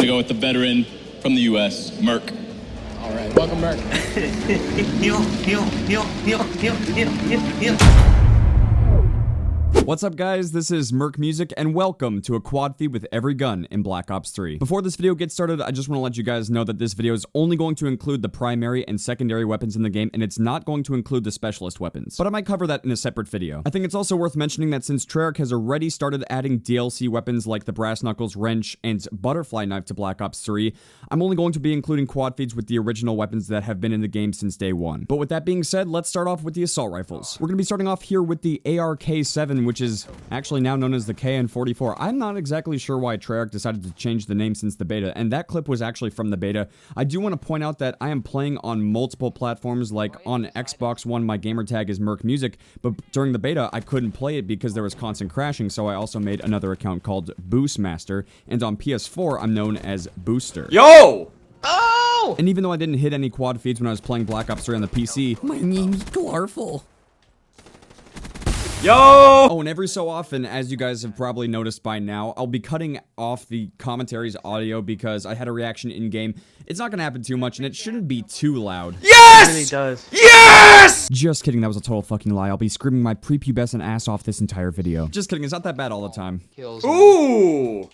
go with the veteran from the U.S., Merc. All right, welcome, Merc. What's up, guys? This is Merc Music, and welcome to a quad feed with every gun in Black Ops 3. Before this video gets started, I just want to let you guys know that this video is only going to include the primary and secondary weapons in the game, and it's not going to include the specialist weapons. But I might cover that in a separate video. I think it's also worth mentioning that since Treyarch has already started adding DLC weapons like the Brass Knuckles Wrench and Butterfly Knife to Black Ops 3, I'm only going to be including quad feeds with the original weapons that have been in the game since day one. But with that being said, let's start off with the assault rifles. We're going to be starting off here with the AR-K7, which is actually now known as the KN-44. I'm not exactly sure why Treyarch decided to change the name since the beta, and that clip was actually from the beta. I do want to point out that I am playing on multiple platforms, like on Xbox One, my gamertag is Merc Music, but during the beta, I couldn't play it because there was constant crashing, so I also made another account called Boostmaster, and on PS4, I'm known as Booster. Yo! Oh! And even though I didn't hit any quad feeds when I was playing Black Ops 3 on the PC, my name is Glarful. Yo! Oh, and every so often, as you guys have probably noticed by now, I'll be cutting off the commentary's audio because I had a reaction in-game. It's not gonna happen too much, and it shouldn't be too loud. Yes! It really does. Yes! Just kidding, that was a total fucking lie. I'll be screaming my prepubescent ass off this entire video. Just kidding, it's not that bad all the time. Ooh!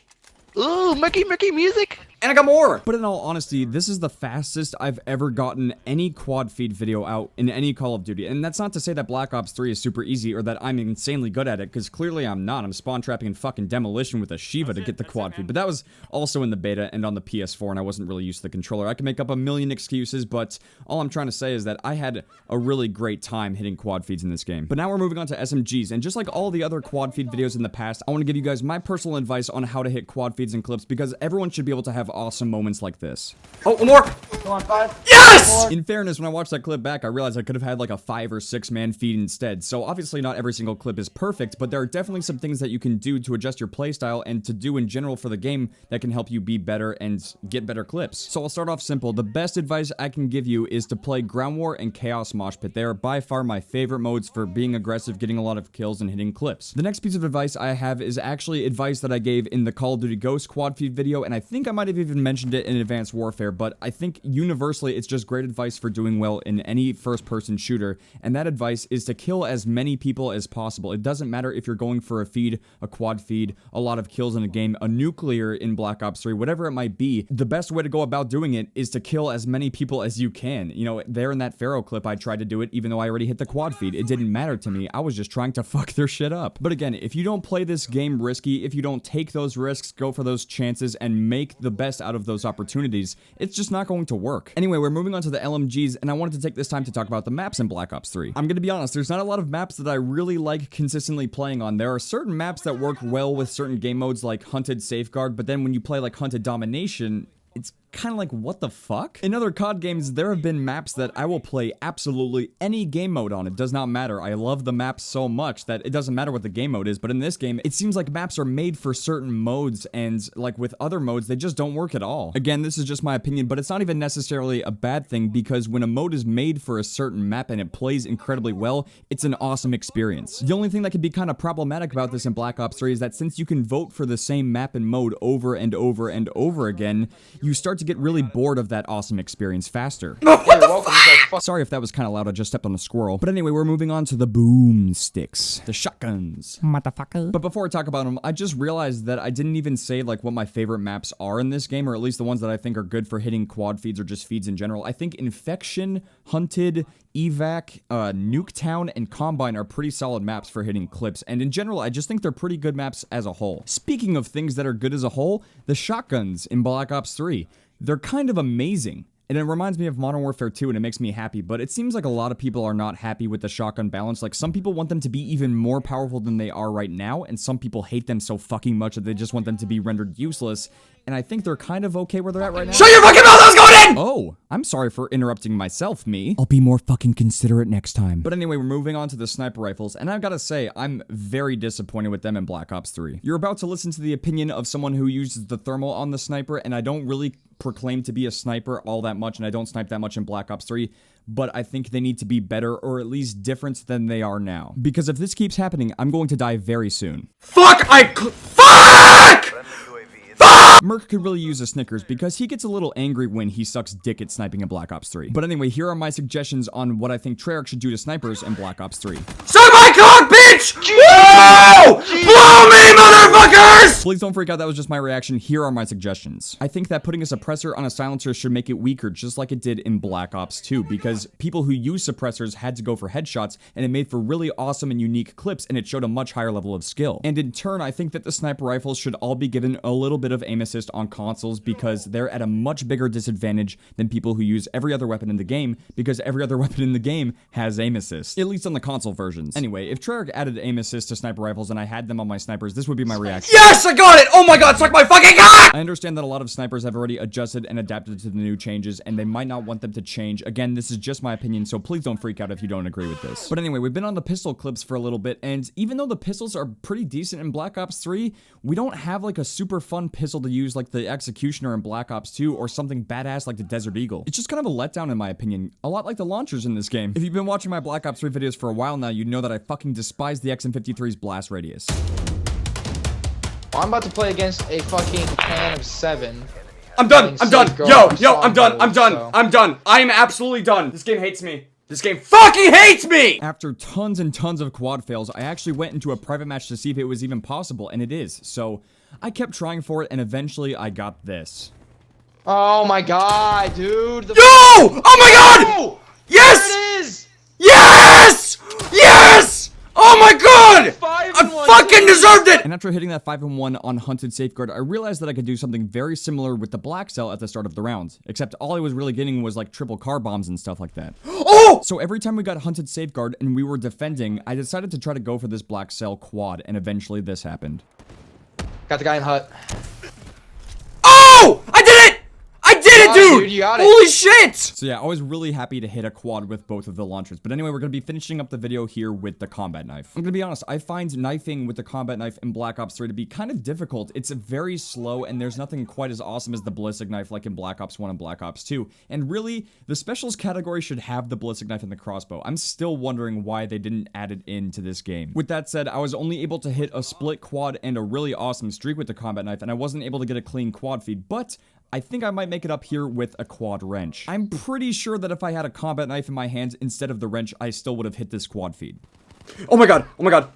Ooh, Mickey music. And I got more! But in all honesty, this is the fastest I've ever gotten any quad feed video out in any Call of Duty. And that's not to say that Black Ops 3 is super easy or that I'm insanely good at it, because clearly I'm not. I'm spawn trapping in fucking Demolition with a Shiva to get the quad feed. But that was also in the beta and on the PS4, and I wasn't really used to the controller. I can make up a million excuses, but all I'm trying to say is that I had a really great time hitting quad feeds in this game. But now we're moving on to SMGs, and just like all the other quad feed videos in the past, I want to give you guys my personal advice on how to hit quad feeds and clips, because everyone should be able to have awesome moments like this. Oh, one more! Come on, 5. Yes! In fairness, when I watched that clip back, I realized I could have had like a 5 or 6 man feed instead. So obviously not every single clip is perfect, but there are definitely some things that you can do to adjust your playstyle and to do in general for the game that can help you be better and get better clips. So I'll start off simple. The best advice I can give you is to play Ground War and Chaos Mosh Pit. They are by far my favorite modes for being aggressive, getting a lot of kills, and hitting clips. The next piece of advice I have is actually advice that I gave in the Call of Duty Ghosts quad feed video, and I think I might have even mentioned it in Advanced Warfare, but I think universally it's just great advice for doing well in any first-person shooter, and that advice is to kill as many people as possible. It doesn't matter if you're going for a feed, a quad feed, a lot of kills in a game, a nuclear in Black Ops 3, whatever it might be, the best way to go about doing it is to kill as many people as you can. You know, there in that Pharaoh clip, I tried to do it even though I already hit the quad feed. It didn't matter to me. I was just trying to fuck their shit up. But again, if you don't play this game risky, if you don't take those risks, go for those chances, and make the best out of those opportunities, it's just not going to work. Anyway, we're moving on to the LMGs, and I wanted to take this time to talk about the maps in Black Ops 3. I'm gonna be honest, there's not a lot of maps that I really like consistently playing on. There are certain maps that work well with certain game modes like Hunted Safeguard, but then when you play like Hunted Domination, it's kind of like, what the fuck? In other COD games, there have been maps that I will play absolutely any game mode on. It does not matter. I love the maps so much that it doesn't matter what the game mode is, but in this game, it seems like maps are made for certain modes, and like with other modes, they just don't work at all. Again, this is just my opinion, but it's not even necessarily a bad thing, because when a mode is made for a certain map and it plays incredibly well, it's an awesome experience. The only thing that can be kind of problematic about this in Black Ops 3 is that since you can vote for the same map and mode over and over and over again, you start to get really bored of that awesome experience faster. What the fuck? Sorry if that was kind of loud, I just stepped on a squirrel. But anyway, we're moving on to the boomsticks, the shotguns. Motherfucker. But before I talk about them, I just realized that I didn't even say like what my favorite maps are in this game, or at least the ones that I think are good for hitting quad feeds or just feeds in general. I think Infection, Hunted, Evac, Nuketown, and Combine are pretty solid maps for hitting clips, and in general, I just think they're pretty good maps as a whole. Speaking of things that are good as a whole, the shotguns in Black Ops 3. They're kind of amazing. And it reminds me of Modern Warfare 2, and it makes me happy, but it seems like a lot of people are not happy with the shotgun balance. Like, some people want them to be even more powerful than they are right now, and some people hate them so fucking much that they just want them to be rendered useless. And I think they're kind of okay where they're at right now. Shut your fucking mouth! I was going in! Oh, I'm sorry for interrupting myself, me. I'll be more fucking considerate next time. But anyway, we're moving on to the sniper rifles, and I've got to say, I'm very disappointed with them in Black Ops 3. You're about to listen to the opinion of someone who uses the thermal on the sniper, and I don't really proclaim to be a sniper all that much, and I don't snipe that much in Black Ops 3, but I think they need to be better, or at least different than they are now. Because if this keeps happening, I'm going to die very soon. Fuck! Fuck! Merc could really use a Snickers because he gets a little angry when he sucks dick at sniping in Black Ops 3. But anyway, here are my suggestions on what I think Treyarch should do to snipers in Black Ops 3. Suck my cock, bitch! Whoa! Blow me, motherfuckers! Please don't freak out, that was just my reaction. Here are my suggestions. I think that putting a suppressor on a silencer should make it weaker, just like it did in Black Ops 2, because people who use suppressors had to go for headshots, and it made for really awesome and unique clips, and it showed a much higher level of skill. And in turn, I think that the sniper rifles should all be given a little bit of aim assist on consoles, because they're at a much bigger disadvantage than people who use every other weapon in the game, because every other weapon in the game has aim assist, at least on the console versions. Anyway, if Treyarch added aim assist to sniper rifles and I had them on my snipers, this would be my reaction. Yes, I got it! Oh my god, suck my fucking cock! I understand that a lot of snipers have already adjusted and adapted to the new changes, and they might not want them to change. Again, this is just my opinion, so please don't freak out if you don't agree with this. But anyway, we've been on the pistol clips for a little bit, and even though the pistols are pretty decent in Black Ops 3, we don't have like a super fun pistol to use like the Executioner in Black Ops 2 or something badass like the Desert Eagle. It's just kind of a letdown in my opinion, a lot like the launchers in this game. If you've been watching my Black Ops 3 videos for a while now, you know that I fucking despise the XM53's blast radius. I'm about to play against a fucking can of 7. I'm done, I'm done. Yo, I'm done, I'm done, so- I'm done. I am absolutely done. This game hates me. This game fucking hates me! After tons and tons of quad fails, I actually went into a private match to see if it was even possible, and it is. So, I kept trying for it, and eventually I got this. Oh my god, dude. Yo! Oh my god! Oh, Yes! there it is! Yes! Yes! Oh my god! 5 I and 1, fucking dude. deserved it! And after hitting that 5-1 on Hunted Safeguard, I realized that I could do something very similar with the Black Cell at the start of the round. Except all I was really getting was like triple car bombs and stuff like that. Oh! So every time we got Hunted Safeguard and we were defending, I decided to try to go for this Black Cell quad, and eventually this happened. Got the guy in the hut. Oh! I did it! I did it, dude! You got it. Holy shit! So yeah, I was really happy to hit a quad with both of the launchers. But anyway, we're going to be finishing up the video here with the combat knife. I'm going to be honest, I find knifing with the combat knife in Black Ops 3 to be kind of difficult. It's very slow, and there's nothing quite as awesome as the ballistic knife like in Black Ops 1 and Black Ops 2. And really, the specials category should have the ballistic knife and the crossbow. I'm still wondering why they didn't add it into this game. With that said, I was only able to hit a split quad and a really awesome streak with the combat knife, and I wasn't able to get a clean quad feed, but I think I might make it up here with a quad wrench. I'm pretty sure that if I had a combat knife in my hands instead of the wrench, I still would have hit this quad feed. Oh my god, oh my god.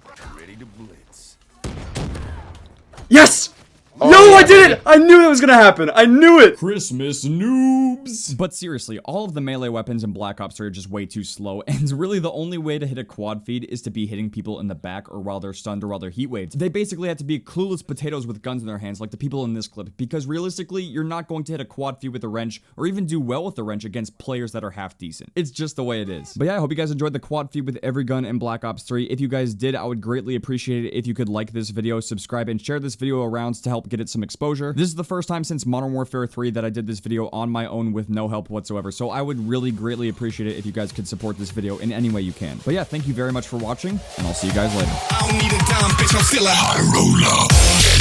Yes! No, yeah, I did it! I knew that was gonna happen. I knew it! Christmas noobs! But seriously, all of the melee weapons in Black Ops 3 are just way too slow, and really the only way to hit a quad feed is to be hitting people in the back or while they're stunned or while they're heat waved. They basically have to be clueless potatoes with guns in their hands like the people in this clip, because realistically, you're not going to hit a quad feed with a wrench or even do well with the wrench against players that are half decent. It's just the way it is. But yeah, I hope you guys enjoyed the quad feed with every gun in Black Ops 3. If you guys did, I would greatly appreciate it if you could like this video, subscribe, and share this video around to help get it some exposure. This is the first time since Modern Warfare 3 that I did this video on my own with no help whatsoever, so I would really greatly appreciate it if you guys could support this video in any way you can. But yeah, thank you very much for watching, and I'll see you guys later. I don't need a dime, bitch, I'm still a high roller.